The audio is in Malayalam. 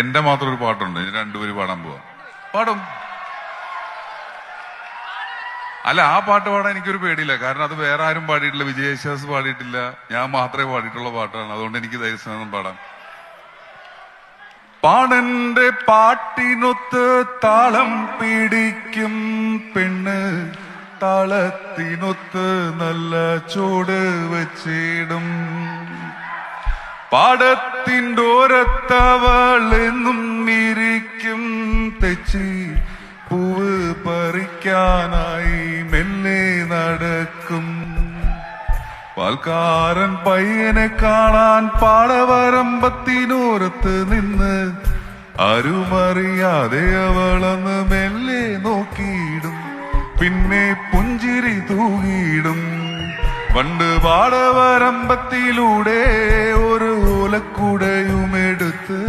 എന്റെ മാത്രം ഒരു പാട്ടുണ്ട്. ഇനി രണ്ടുപേര് പാടാൻ പോവാ. പാടും. അല്ല, ആ പാട്ട് പാടാൻ എനിക്കൊരു പേടിയില്ല. കാരണം അത് വേറെ ആരും പാടിയിട്ടില്ല. വിജയേശാസ് പാടിയിട്ടില്ല, ഞാൻ മാത്രമേ പാടിയിട്ടുള്ള പാട്ടാണ്. അതുകൊണ്ട് എനിക്ക് ധൈര്യം പാടാം. പാടന്റെ പാട്ടിനൊത്ത് താളം പിടിക്കും പെണ്ണ്, താളത്തിനൊത്ത് നല്ല ചൂട് വെച്ചിടും. പാടത്തിൻ്റെ ഓരത്തവൾ എന്നും ഇരിക്കും തെച്ചി, പൂവ് പറിക്കാനായി മെല്ലെ നടക്കും. പാൽക്കാരൻ പയ്യനെ കാണാൻ പാടവരമ്പത്തിനോരത്ത് നിന്ന് ആരുമറിയാതെ അവളന്ന് മെല്ലെ നോക്കിയിടും. പിന്നെ പുഞ്ചിരി തൂകിയിടും. പണ്ട് പാടവരമ്പത്തിലൂടെ ഒരു ഓലക്കുടയുമെടുത്ത്